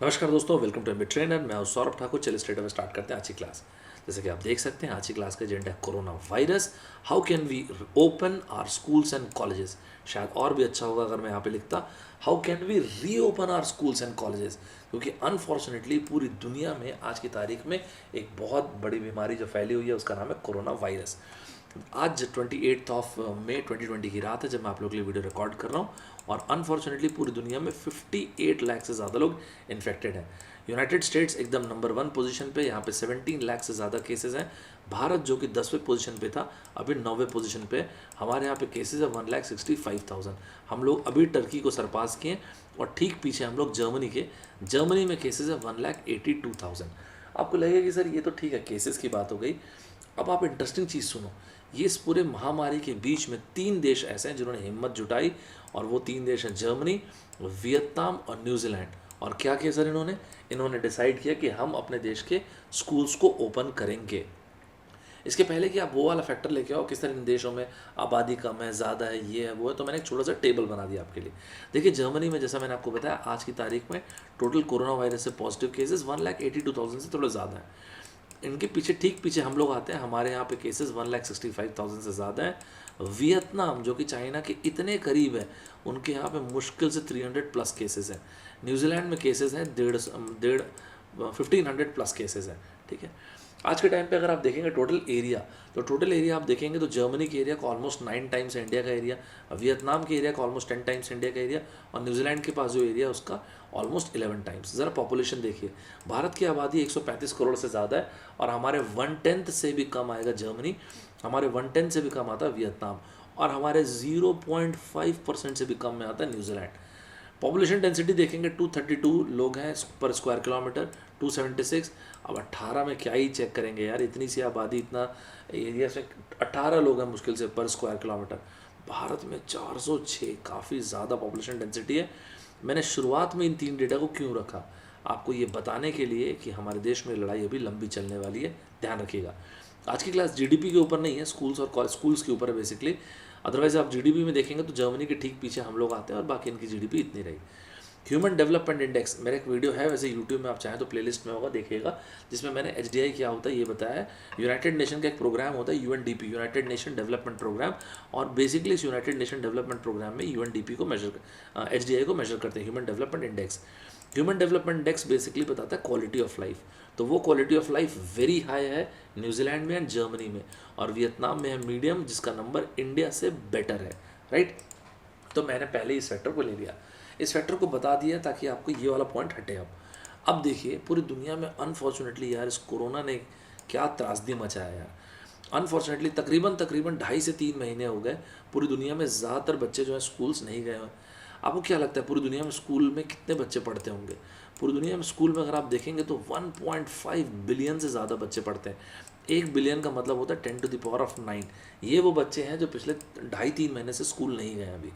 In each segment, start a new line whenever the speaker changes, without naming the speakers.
नमस्कार दोस्तों, welcome two MB trainer. मैं हूं सौरभ ठाकुर। चलिए स्ट्रेट अवे स्टार्ट करते हैं आज की क्लास। जैसे कि आप देख सकते हैं आज की क्लास का एजेंडा है corona virus. How can we open our schools and colleges. शायद और भी अच्छा होगा अगर मैं यहाँ पे लिखता how can we reopen our schools and colleges, क्योंकि अनफॉर्चुनेटली पूरी दुनिया में आज की तारीख में एक बहुत बड़ी बीमारी जो फैली हुई है उसका नाम है कोरोना वायरस। आज 28 मई 2020 की रात है जब मैं आप लोगों के लिए वीडियो रिकॉर्ड कर रहा हूँ, और अनफॉर्चुनेटली पूरी दुनिया में 58 लाख से ज़्यादा लोग इन्फेक्टेड हैं। यूनाइटेड स्टेट्स एकदम नंबर 1 पोजीशन पे, यहाँ पे 17 लाख से ज़्यादा केसेस हैं। भारत जो कि 10वें पोजीशन पे था अभी 9वें पोजीशन पे। हमारे यहाँ पे केसेस है 1,65,000। हम लोग अभी टर्की को सरपास किए, और ठीक पीछे हम लोग जर्मनी में केसेस है 1,82,000। आपको लगेगा कि सर ये तो ठीक है, केसेस की बात हो गई। अब आप इंटरेस्टिंग चीज़ सुनो, ये इस पूरे महामारी के बीच में 3 देश ऐसे हैं जिन्होंने हिम्मत जुटाई, और वो 3 देश हैं जर्मनी, वियतनाम और न्यूजीलैंड। और क्या किया सर इन्होंने डिसाइड किया कि हम अपने देश के स्कूल्स को ओपन करेंगे। इसके पहले कि आप वो वाला फैक्टर लेके आओ किस तरह इन देशों में आबादी कम है, ज़्यादा है, ये है वो है, तो मैंने एक छोटा सा टेबल बना दिया आपके लिए। देखिए जर्मनी में जैसा मैंने आपको बताया आज की तारीख में टोटल कोरोना वायरस से पॉजिटिव केसेस 1,82,000 से थोड़ा ज़्यादा है। इनके पीछे ठीक पीछे हम लोग आते हैं, हमारे यहाँ पे केसेस 1,65,000 से ज़्यादा है। वियतनाम जो कि चाइना के इतने करीब है, उनके यहाँ पे मुश्किल से 300 प्लस केसेस हैं। न्यूजीलैंड में केसेस हैं 1,500 प्लस केसेस हैं। ठीक है, आज के टाइम पे अगर आप देखेंगे टोटल एरिया आप देखेंगे तो जर्मनी के एरिया का ऑलमोस्ट 9 टाइम्स है इंडिया का एरिया, वियतनाम के एरिया का ऑलमोस्ट 10 टाइम्स इंडिया का एरिया, और न्यूजीलैंड के पास जो एरिया है उसका ऑलमोस्ट 11 टाइम्स। ज़रा पॉपुलेशन देखिए, भारत की आबादी 135 करोड़ से ज़्यादा है, और हमारे 1/10 से भी कम आएगा जर्मनी, हमारे 1/10 से भी कम आता है वियतनाम, और हमारे 0.5% से भी कम में आता है न्यूजीलैंड। पॉपुलेशन डेंसिटी देखेंगे 232 लोग हैं पर स्क्वायर किलोमीटर, 276। अब 18 में क्या ही चेक करेंगे यार, इतनी सी आबादी, इतना एरिया से 18 लोग हैं मुश्किल से पर स्क्वायर किलोमीटर। भारत में 406, काफ़ी ज़्यादा पॉपुलेशन डेंसिटी है। मैंने शुरुआत में इन 3 डेटा को क्यों रखा, आपको ये बताने के लिए कि हमारे देश में लड़ाई अभी लंबी चलने वाली है, ध्यान रखिएगा। आज की क्लास जीडीपी के ऊपर नहीं है, स्कूल्स और कॉलेज स्कूल्स के ऊपर है बेसिकली। अदरवाइज आप जीडीपी में देखेंगे तो जर्मनी के ठीक पीछे हम लोग आते हैं, और बाकी इनकी जीडीपी इतनी रही। ह्यूमन डेवलपमेंट इंडेक्स, मेरा एक वीडियो है वैसे यूट्यूब में, आप चाहें तो प्लेलिस्ट में होगा, देखिएगा, जिसमें मैंने एचडीआई क्या होता है ये बताया है। यूनाइटेड नेशन का एक प्रोग्राम होता है UNDP, united nation development program, और बेसिकली इस यूनाइटेड नेशन डेवलपमेंट प्रोग्राम में यूएनडीपी को मेजर एचडीआई को मेजर करते हैं, human development index. Human development index basically बताता है क्वालिटी ऑफ लाइफ, तो वो quality of life very high है न्यूजीलैंड में एंड जर्मनी में, और वियतनाम में है मीडियम, जिसका नंबर इंडिया से बेटर है, राइट। तो मैंने पहले इस फैक्टर को ले लिया, इस फैक्टर को बता दिया ताकि आपको ये वाला पॉइंट हटे। अब देखिए पूरी दुनिया में अनफॉर्चुनेटली यार इस कोरोना ने क्या त्रासदी मचाया यार। अनफॉर्चुनेटली तकरीबन 2.5 से 3 महीने हो गए पूरी दुनिया में ज़्यादातर बच्चे जो हैं स्कूल्स नहीं गए हैं। आपको क्या लगता है पूरी दुनिया में स्कूल में कितने बच्चे पढ़ते होंगे? पूरी दुनिया में स्कूल में अगर आप देखेंगे तो 1.5 बिलियन से ज़्यादा बच्चे पढ़ते हैं। 1 बिलियन का मतलब होता है 10⁻⁹। ये वो बच्चे हैं जो पिछले 2.5-3 महीने से स्कूल नहीं गए अभी।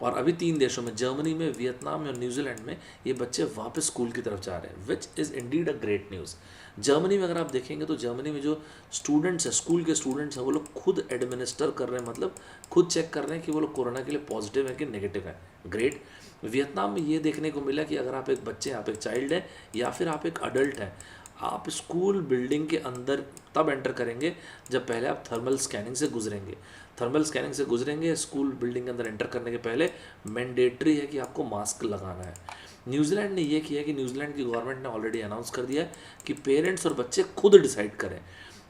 और अभी 3 देशों में, जर्मनी में, वियतनाम में और न्यूजीलैंड में, ये बच्चे वापस स्कूल की तरफ जा रहे हैं, which is indeed a great news. Germany में अगर आप देखेंगे तो जर्मनी में जो स्टूडेंट्स हैं, स्कूल के स्टूडेंट्स हैं, वो लोग खुद एडमिनिस्टर कर रहे हैं, मतलब खुद चेक कर रहे हैं कि वो लोग कोरोना के लिए पॉजिटिव है कि नेगेटिव है। ग्रेट। वियतनाम में ये देखने को मिला कि अगर आप एक बच्चे, आप एक चाइल्ड हैं या फिर आप एक अडल्ट हैं, आप स्कूल बिल्डिंग के अंदर तब एंटर करेंगे जब पहले आप थर्मल स्कैनिंग से गुजरेंगे। थर्मल स्कैनिंग से गुजरेंगे स्कूल बिल्डिंग के अंदर एंटर करने के पहले मैंडेटरी है कि आपको मास्क लगाना है। न्यूजीलैंड ने ये किया कि न्यूजीलैंड की गवर्नमेंट ने ऑलरेडी अनाउंस कर दिया है कि पेरेंट्स और बच्चे खुद डिसाइड करें।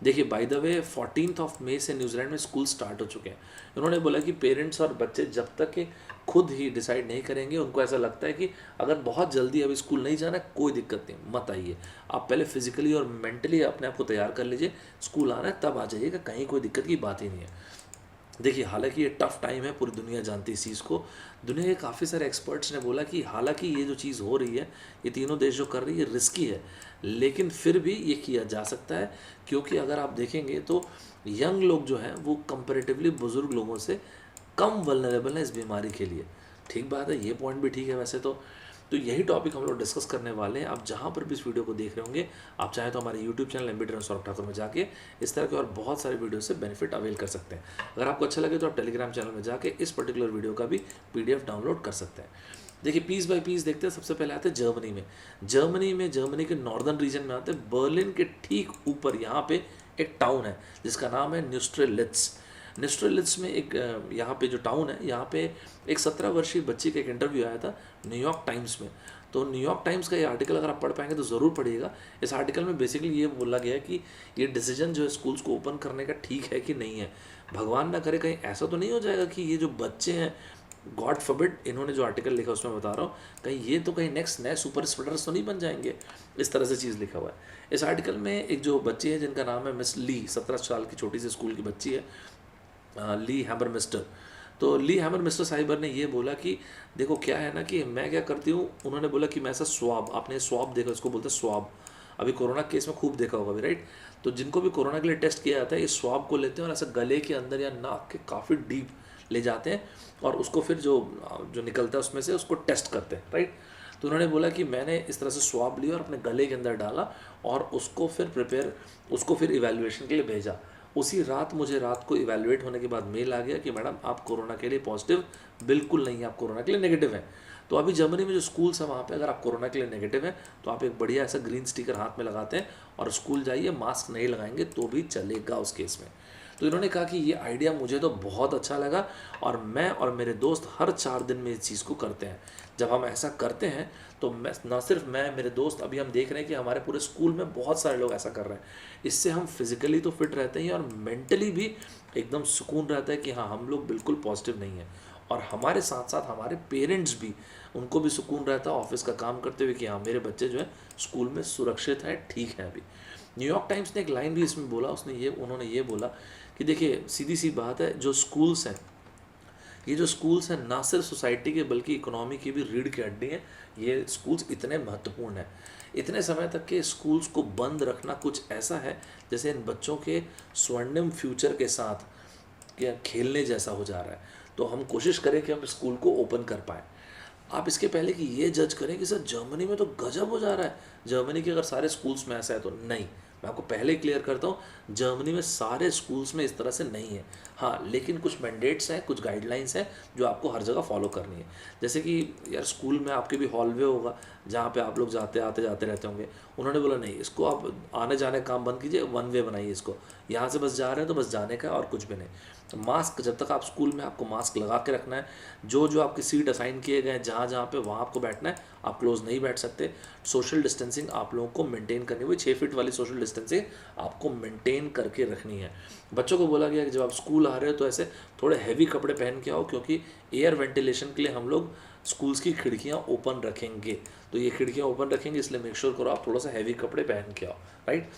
देखिए बाय द वे 14 मई से न्यूजीलैंड में स्कूल स्टार्ट हो चुके हैं। उन्होंने बोला कि पेरेंट्स और बच्चे जब तक कि खुद ही डिसाइड नहीं करेंगे, उनको ऐसा लगता है कि अगर बहुत जल्दी अभी स्कूल नहीं जाना है कोई दिक्कत नहीं, मत आइए, आप पहले फिजिकली और मेंटली अपने आप को तैयार कर लीजिए, स्कूल आना है तब आ जाइएगा, कहीं कोई दिक्कत की बात ही नहीं है। देखिए हालांकि ये टफ टाइम है, पूरी दुनिया जानती है इस चीज़ को। दुनिया के काफ़ी सारे एक्सपर्ट्स ने बोला कि हालांकि ये जो चीज़ हो रही है, ये तीनों देश जो कर रही है रिस्की है, लेकिन फिर भी ये किया जा सकता है, क्योंकि अगर आप देखेंगे तो यंग लोग जो हैं वो कंपैरेटिवली बुज़ुर्ग लोगों से कम वल्नरेबल है इस बीमारी के लिए। ठीक बात है, ये पॉइंट भी ठीक है वैसे तो यही टॉपिक हम लोग डिस्कस करने वाले हैं। आप जहाँ पर भी इस वीडियो को देख रहे होंगे, आप चाहें तो हमारे YouTube channel MB trainer Saurabh Thakur में जाके इस तरह के और बहुत सारे वीडियो से बेनिफिट अवेल कर सकते हैं। अगर आपको अच्छा लगे तो आप टेलीग्राम चैनल में जाके इस पर्टिकुलर वीडियो का भी PDF डाउनलोड कर सकते हैं। देखिए पीस बाय पीस देखते हैं, सबसे पहले आते हैं जर्मनी में। जर्मनी के नॉर्दर्न रीजन में आते हैं, बर्लिन के ठीक ऊपर यहाँ पे एक टाउन है जिसका नाम है न्यूस्ट्रेलिट्स। न्यूस्ट्रेलिट्स में एक यहाँ पे जो टाउन है, यहाँ पे एक 17 वर्षीय बच्ची का एक इंटरव्यू आया था न्यूयॉर्क टाइम्स में। तो न्यूयॉर्क टाइम्स का ये आर्टिकल अगर आप पढ़ पाएंगे तो ज़रूर पढ़िएगा। इस आर्टिकल में बेसिकली ये बोला गया है कि ये डिसीजन जो है स्कूल्स को ओपन करने का ठीक है कि नहीं है। भगवान ना करे कहीं ऐसा तो नहीं हो जाएगा कि ये जो बच्चे हैं, गॉड फॉरबिड, इन्होंने जो आर्टिकल लिखा उसमें बता रहा हूँ, कहीं ये तो कहीं नेक्स्ट नए सुपर स्प्रेडर्स तो नहीं बन जाएंगे। इस तरह से चीज़ लिखा हुआ है इस आर्टिकल में। एक जो बच्ची है जिनका नाम है मिस ली, 17 साल की छोटी सी स्कूल की बच्ची है, ली हैमर मिस्टर। तो ली हैमर मिस्टर साहिबर ने ये बोला कि देखो क्या है ना कि मैं क्या करती हूँ, उन्होंने बोला कि मैं ऐसा स्वाब, आपने स्वाब देखा, इसको बोलते हैं स्वाब, अभी कोरोना केस में खूब देखा होगा अभी, राइट। तो जिनको भी कोरोना के लिए टेस्ट किया जाता है, ये स्वाब को लेते हैं और ऐसा गले के अंदर या नाक के काफ़ी डीप ले जाते हैं और उसको फिर जो जो निकलता है उसमें से उसको टेस्ट करते हैं, राइट। तो उन्होंने बोला कि मैंने इस तरह से स्वाब लिया और अपने गले के अंदर डाला और उसको फिर इवैल्यूएशन के लिए भेजा। उसी रात मुझे रात को इवैल्यूएट होने के बाद मेल आ गया कि मैडम आप कोरोना के लिए पॉजिटिव बिल्कुल नहीं है, आप कोरोना के लिए नेगेटिव हैं। तो अभी जर्मनी में जो स्कूल्स हैं वहाँ पे अगर आप कोरोना के लिए नेगेटिव हैं तो आप एक बढ़िया ऐसा ग्रीन स्टिकर हाथ में लगाते हैं और स्कूल जाइए, मास्क नहीं लगाएंगे तो भी चलेगा उस केस में। तो इन्होंने कहा कि ये आइडिया मुझे तो बहुत अच्छा लगा और मैं और मेरे दोस्त हर 4 दिन में इस चीज़ को करते हैं। जब हम ऐसा करते हैं तो मैं ना सिर्फ मैं, मेरे दोस्त, अभी हम देख रहे हैं कि हमारे पूरे स्कूल में बहुत सारे लोग ऐसा कर रहे हैं। इससे हम फिजिकली तो फिट रहते हैं और मेंटली भी एकदम सुकून रहता है कि हाँ हम लोग बिल्कुल पॉजिटिव नहीं हैं। और हमारे साथ साथ हमारे पेरेंट्स भी, उनको भी सुकून रहता है ऑफिस का काम करते हुए कि हाँ मेरे बच्चे जो है स्कूल में सुरक्षित हैं, ठीक है। अभी न्यूयॉर्क टाइम्स ने एक लाइन भी इसमें बोला, उन्होंने ये बोला कि देखिए सीधी सी बात है, जो स्कूल्स हैं, ये जो स्कूल्स हैं ना सिर्फ सोसाइटी के बल्कि इकोनॉमी की भी रीढ़ की हड्डी हैं। ये स्कूल्स इतने महत्वपूर्ण हैं, इतने समय तक के स्कूल्स को बंद रखना कुछ ऐसा है जैसे इन बच्चों के स्वर्णिम फ्यूचर के साथ क्या खेलने जैसा हो जा रहा है। तो हम कोशिश करें कि हम स्कूल को ओपन कर पाएँ। आप इसके पहले कि ये जज करें कि सर जर्मनी में तो गजब हो जा रहा है, जर्मनी के अगर सारे स्कूल्स में ऐसा है तो नहीं। मैं आपको पहले ही क्लियर करता हूँ, जर्मनी में सारे स्कूल्स में इस तरह से नहीं है। हाँ लेकिन कुछ मैंडेट्स हैं, कुछ गाइडलाइंस हैं जो आपको हर जगह फॉलो करनी है। जैसे कि यार स्कूल में आपके भी हॉलवे होगा जहाँ पे आप लोग जाते रहते होंगे। उन्होंने बोला नहीं, इसको आप आने जाने का काम बंद कीजिए, वन वे बनाइए इसको, यहाँ से बस जा रहे हैं तो बस जाने का और कुछ भी नहीं। तो मास्क, जब तक आप स्कूल में, आपको मास्क लगा के रखना है। जो जो आपकी सीट असाइन किए गए हैं जहाँ जहाँ पे, वहाँ आपको बैठना है, आप क्लोज नहीं बैठ सकते। सोशल डिस्टेंसिंग आप लोगों को मेंटेन करनी हुई, 6 फीट वाली सोशल डिस्टेंसिंग आपको मेंटेन करके रखनी है। बच्चों को बोला गया कि जब आप स्कूल आ रहे हो तो ऐसे थोड़े हैवी कपड़े पहन के आओ, क्योंकि एयर वेंटिलेशन के लिए हम लोग स्कूल्स की खिड़कियाँ ओपन रखेंगे। तो ये खिड़कियाँ ओपन रखेंगे, इसलिए मेक श्योर करो आप थोड़ा सा हैवी कपड़े पहन के आओ, राइट।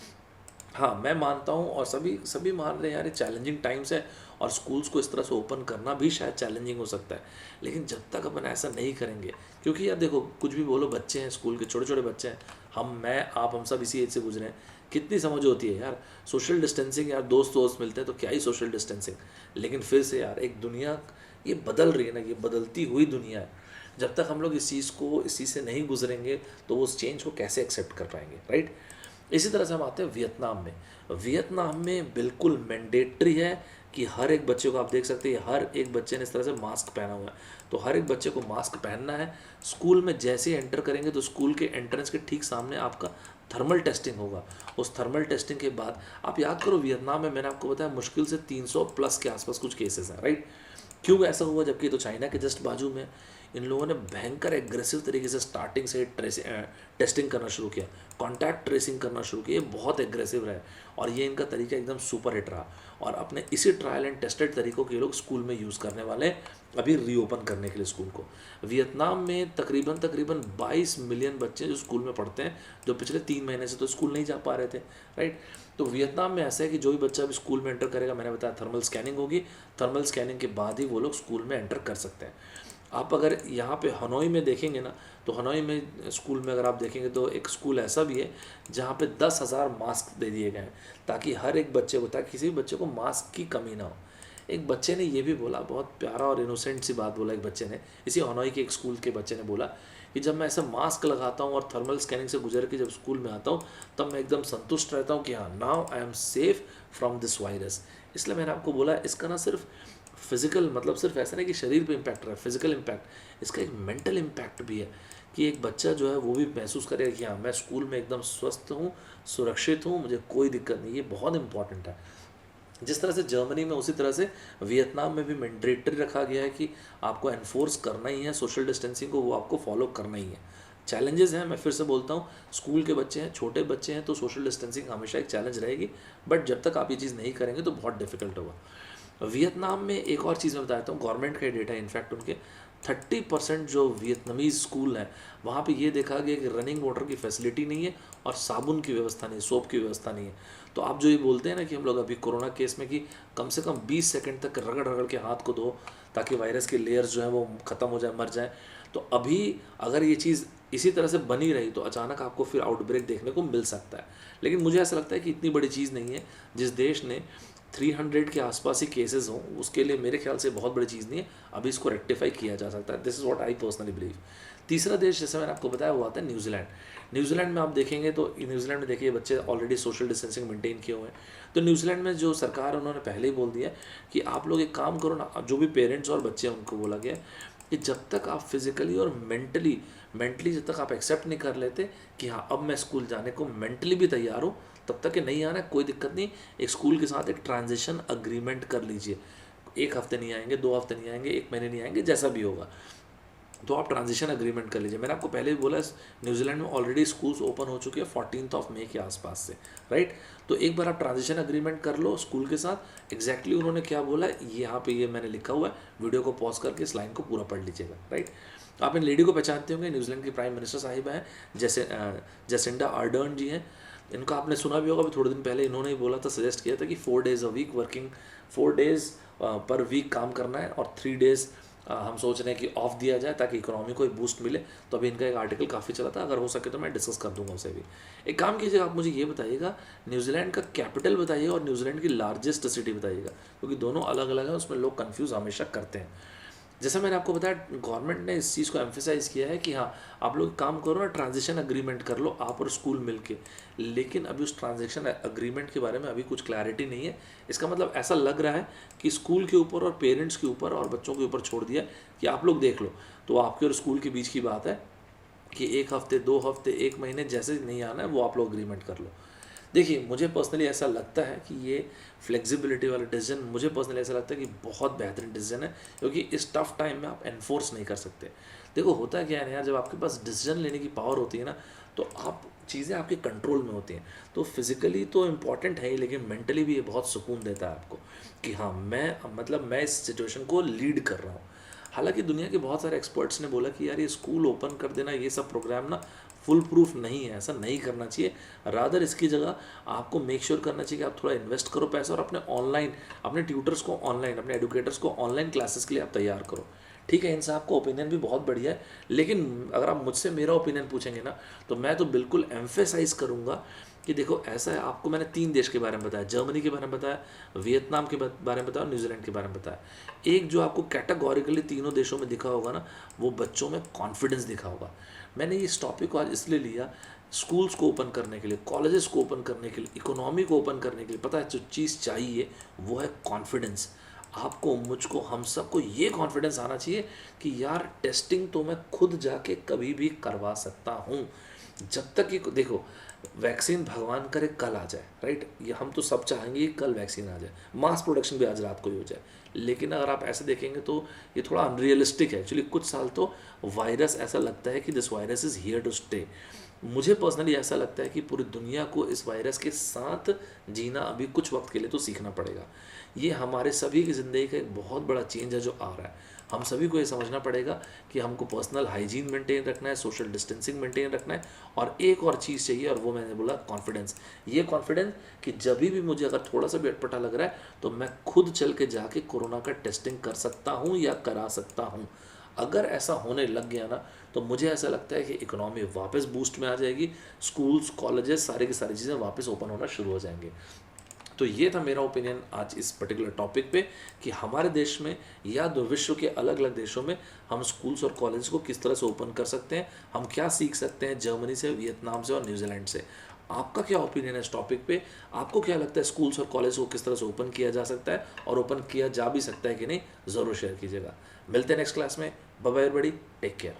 हाँ मैं मानता हूँ और सभी सभी मान रहे हैं यार ये चैलेंजिंग टाइम्स है और स्कूल्स को इस तरह से ओपन करना भी शायद चैलेंजिंग हो सकता है। लेकिन जब तक अपन ऐसा नहीं करेंगे, क्योंकि यार देखो कुछ भी बोलो, बच्चे हैं, स्कूल के छोटे छोटे बच्चे हैं, हम सब इसी एज से गुजरे हैं, कितनी समझ होती है यार। सोशल डिस्टेंसिंग, यार दोस्त दोस्त मिलते हैं तो क्या ही सोशल डिस्टेंसिंग। लेकिन फिर से यार एक दुनिया ये बदल रही है ना, ये बदलती हुई दुनिया है। जब तक हम लोग इस चीज़ से नहीं गुजरेंगे तो वो उस चेंज को कैसे एक्सेप्ट कर पाएंगे, राइट। इसी तरह से हम आते हैं वियतनाम में। वियतनाम में बिल्कुल मैंडेटरी है कि हर एक बच्चे को, आप देख सकते हैं हर एक बच्चे ने इस तरह से मास्क पहना हुआ है, तो हर एक बच्चे को मास्क पहनना है। स्कूल में जैसे ही एंटर करेंगे तो स्कूल के एंट्रेंस के ठीक सामने आपका थर्मल टेस्टिंग होगा। उस थर्मल टेस्टिंग के बाद आप याद करो, वियतनाम में मैंने आपको बताया मुश्किल से 300 प्लस के आसपास कुछ केसेस हैं, राइट। क्यों ऐसा हुआ, जबकि तो चाइना के जस्ट बाजू में। इन लोगों ने भयंकर एग्रेसिव तरीके से स्टार्टिंग से टेस्टिंग करना शुरू किया, कॉन्टैक्ट ट्रेसिंग करना शुरू किया। ये बहुत एग्रेसिव रहा और ये इनका तरीका एकदम सुपर हिट रहा और अपने इसी ट्रायल एंड टेस्टेड तरीकों के लोग स्कूल में यूज़ करने वाले हैं अभी रीओपन करने के लिए स्कूल को। वियतनाम में तकरीबन 22 मिलियन बच्चे जो स्कूल में पढ़ते हैं, जो पिछले 3 महीने से तो स्कूल नहीं जा पा रहे थे, राइट। तो वियतनाम में ऐसा है कि जो भी बच्चा अभी स्कूल में एंटर करेगा, मैंने बताया थर्मल स्कैनिंग होगी, थर्मल स्कैनिंग के बाद ही वो लोग स्कूल में एंटर कर सकते हैं। आप अगर यहाँ पे हनोई में देखेंगे ना, तो हनोई में स्कूल में अगर आप देखेंगे तो एक स्कूल ऐसा भी है जहाँ पे 10,000 मास्क दे दिए गए हैं ताकि हर एक बच्चे को, ताकि किसी भी बच्चे को मास्क की कमी ना हो। एक बच्चे ने ये भी बोला, बहुत प्यारा और इनोसेंट सी बात बोला एक बच्चे ने, इसी हनोई के एक स्कूल के बच्चे ने बोला कि जब मैं ऐसा मास्क लगाता हूँ और थर्मल स्कैनिंग से गुजर के जब स्कूल में आता हूँ तब मैं एकदम संतुष्ट रहता हूँ कि हाँ now I am safe from this virus. इसलिए मैंने आपको बोला इसका ना सिर्फ फिजिकल मतलब सिर्फ ऐसा नहीं कि शरीर पे इम्पैक्ट रहा है, फिजिकल इम्पैक्ट, इसका एक मेंटल इम्पैक्ट भी है कि एक बच्चा जो है वो भी महसूस करेगा कि हाँ मैं स्कूल में एकदम स्वस्थ हूँ, सुरक्षित हूँ, मुझे कोई दिक्कत नहीं। ये बहुत इंपॉर्टेंट है। जिस तरह से जर्मनी में, उसी तरह से वियतनाम में भी मैंडेटरी रखा गया है कि आपको एनफोर्स करना ही है सोशल डिस्टेंसिंग को, वो आपको फॉलो करना ही है। चैलेंजेस हैं, मैं फिर से बोलता हूँ, स्कूल के बच्चे हैं, छोटे बच्चे हैं, तो सोशल डिस्टेंसिंग हमेशा एक चैलेंज रहेगी, बट जब तक आप ये चीज़ नहीं करेंगे तो बहुत डिफिकल्ट होगा। वियतनाम में एक और चीज़ मैं बताता हूँ, गवर्नमेंट का डेटा है इनफैक्ट, उनके 30% जो वियतनामीज स्कूल हैं वहाँ पे ये देखा गया कि रनिंग वाटर की फैसिलिटी नहीं है और साबुन की व्यवस्था नहीं है, सोप की व्यवस्था नहीं है। तो आप जो ये बोलते हैं ना कि हम लोग अभी कोरोना केस में कि कम से कम 20 सेकंड तक रगड़ रगड़ के हाथ को धो ताकि वायरस के लेयर्स जो हैं वो ख़त्म हो जाए, मर जाए। तो अभी अगर ये चीज़ इसी तरह से बनी रही तो अचानक आपको फिर आउटब्रेक देखने को मिल सकता है। लेकिन मुझे ऐसा लगता है कि इतनी बड़ी चीज़ नहीं है। जिस देश ने 300 के आसपास ही केसेस हों उसके लिए मेरे ख्याल से बहुत बड़ी चीज़ नहीं है, अभी इसको रेक्टिफाई किया जा सकता है। This is what I personally believe. तीसरा देश जैसे मैंने आपको बताया वो आता है न्यूजीलैंड। न्यूजीलैंड में आप देखेंगे तो न्यूजीलैंड में देखिए बच्चे ऑलरेडी सोशल डिस्टेंसिंग मेंटेन किए हुए हैं। तो न्यूजीलैंड में जो सरकार है उन्होंने पहले ही बोल दिया कि आप लोग एक काम करो ना, जो भी पेरेंट्स और बच्चे हैं उनको बोला गया कि जब तक आप फिजिकली और मेंटली जब तक आप एक्सेप्ट नहीं कर लेते कि हाँ अब मैं स्कूल जाने को मेंटली भी तैयार हूँ, तब तक कि नहीं आना है कोई दिक्कत नहीं। एक स्कूल के साथ एक ट्रांजिशन अग्रीमेंट कर लीजिए, 1 हफ्ते नहीं आएंगे, 2 हफ्ते नहीं आएंगे, 1 महीने नहीं आएंगे, जैसा भी होगा, तो आप ट्रांजिशन अग्रीमेंट कर लीजिए। मैंने आपको पहले भी बोला न्यूजीलैंड में ऑलरेडी स्कूल्स ओपन हो चुके हैं 14 मई के आसपास से, राइट। तो एक बार आप ट्रांजिशन अग्रीमेंट कर लो स्कूल के साथ। एग्जैक्टली उन्होंने क्या बोला यहाँ पे ये मैंने लिखा हुआ है, वीडियो को पॉज करके इस लाइन को पूरा पढ़ लीजिएगा, राइट। आप इन लेडी को पहचानते होंगे, न्यूजीलैंड की प्राइम मिनिस्टर साहिबा हैं, जैसे जेसिंडा आर्डर्न जी हैं। इनका आपने सुना भी होगा, अभी थोड़े दिन पहले इन्होंने ही बोला था, सजेस्ट किया था कि 4 days a week working, 4 days per week काम करना है और 3 days हम सोच रहे हैं कि ऑफ दिया जाए ताकि इकोनॉमी को एक बूस्ट मिले। तो अभी इनका एक आर्टिकल काफ़ी चला था, अगर हो सके तो मैं डिस्कस कर दूंगा उसे भी। एक काम कीजिएगा, आप मुझे ये बताइएगा न्यूजीलैंड का कैपिटल बताइएगा और न्यूजीलैंड की लार्जेस्ट सिटी बताइएगा, क्योंकि दोनों अलग अलग हैं, उसमें लोग कन्फ्यूज़ हमेशा करते हैं। जैसा मैंने आपको बताया, गवर्नमेंट ने इस चीज़ को एम्फेसाइज़ किया है कि हाँ आप लोग काम करो ना, ट्रांजिशन अग्रीमेंट कर लो आप और स्कूल मिलके। लेकिन अभी उस ट्रांजेक्शन अग्रीमेंट के बारे में अभी कुछ क्लैरिटी नहीं है। इसका मतलब ऐसा लग रहा है कि स्कूल के ऊपर और पेरेंट्स के ऊपर और बच्चों के ऊपर छोड़ दिया कि आप लोग देख लो। तो आपके और स्कूल के बीच की बात है कि 1 हफ्ते, 2 हफ्ते, 1 महीने, जैसे नहीं आना है वो आप लोग अग्रीमेंट कर लो। देखिए मुझे पर्सनली ऐसा लगता है कि ये फ्लेक्सिबिलिटी वाला डिसीजन, मुझे पर्सनली ऐसा लगता है कि बहुत बेहतरीन डिसीजन है, क्योंकि इस टफ टाइम में आप एनफोर्स नहीं कर सकते। देखो होता है क्या है ना यार, जब आपके पास डिसीजन लेने की पावर होती है ना, तो आप चीज़ें आपके कंट्रोल में होती हैं। तो फिजिकली तो इम्पॉर्टेंट है ही, लेकिन मेंटली भी ये बहुत सुकून देता है आपको कि हाँ मैं इस सिचुएशन को लीड कर रहा हूँ। हालांकि दुनिया के बहुत सारे एक्सपर्ट्स ने बोला कि यार ये स्कूल ओपन कर देना, ये सब प्रोग्राम ना फुल प्रूफ नहीं है, ऐसा नहीं करना चाहिए। रादर इसकी जगह आपको मेक श्योर करना चाहिए कि आप थोड़ा इन्वेस्ट करो पैसा और अपने ऑनलाइन, अपने ट्यूटर्स को ऑनलाइन, अपने एडुकेटर्स को ऑनलाइन क्लासेस के लिए आप तैयार करो। ठीक है, इन साहब का ओपिनियन भी बहुत बढ़िया है, लेकिन अगर आप मुझसे मेरा ओपिनियन पूछेंगे ना, तो मैं तो बिल्कुल एम्फेसाइज करूँगा कि देखो ऐसा है। आपको मैंने 3 देश के बारे में बताया, जर्मनी के बारे में बताया, वियतनाम के बारे में बताया और न्यूजीलैंड के बारे में बताया। एक जो आपको कैटेगोरिकली तीनों देशों में दिखा होगा ना, वो बच्चों में कॉन्फिडेंस दिखा होगा। मैंने इस टॉपिक को आज इसलिए लिया, स्कूल्स को ओपन करने के लिए, कॉलेजेस को ओपन करने के लिए, इकोनॉमी को ओपन करने के लिए। पता है जो चीज़ चाहिए वो है कॉन्फिडेंस। आपको, मुझको, हम सबको ये कॉन्फिडेंस आना चाहिए कि यार टेस्टिंग तो मैं खुद जाके कभी भी करवा सकता हूँ। जब तक कि देखो वैक्सीन भगवान करे कल आ जाए, राइट, ये हम तो सब चाहेंगे कि कल वैक्सीन आ जाए, मास प्रोडक्शन भी आज रात को ही हो जाए। लेकिन अगर आप ऐसे देखेंगे तो ये थोड़ा अनरियलिस्टिक है। एक्चुअली कुछ साल तो वायरस, ऐसा लगता है कि this virus is here to stay. मुझे पर्सनली ऐसा लगता है कि पूरी दुनिया को इस वायरस के साथ जीना अभी कुछ वक्त के लिए तो सीखना पड़ेगा। ये हमारे सभी की ज़िंदगी का एक बहुत बड़ा चेंज है जो आ रहा है। हम सभी को ये समझना पड़ेगा कि हमको पर्सनल हाइजीन मेंटेन रखना है, सोशल डिस्टेंसिंग मेंटेन रखना है, और एक और चीज़ चाहिए, और वो मैंने बोला कॉन्फिडेंस। ये कॉन्फिडेंस कि जब भी मुझे अगर थोड़ा सा भी अटपटा लग रहा है तो मैं खुद चल के जाके कोरोना का टेस्टिंग कर सकता हूँ या करा सकता हूँ। अगर ऐसा होने लग गया ना, तो मुझे ऐसा लगता है कि इकोनॉमी वापस बूस्ट में आ जाएगी, स्कूल्स, कॉलेजेस, सारी की सारी चीज़ें वापस ओपन होना शुरू हो जाएंगे। तो ये था मेरा ओपिनियन आज इस पर्टिकुलर टॉपिक पे कि हमारे देश में या विश्व के अलग अलग देशों में हम स्कूल्स और कॉलेज को किस तरह से ओपन कर सकते हैं, हम क्या सीख सकते हैं जर्मनी से, वियतनाम से और न्यूजीलैंड से। आपका क्या ओपिनियन है इस टॉपिक पे, आपको क्या लगता है स्कूल्स और कॉलेज को किस तरह से ओपन किया जा सकता है और ओपन किया जा भी सकता है कि नहीं, ज़रूर शेयर कीजिएगा। मिलते हैं नेक्स्ट क्लास में। Bye bye everybody, take care.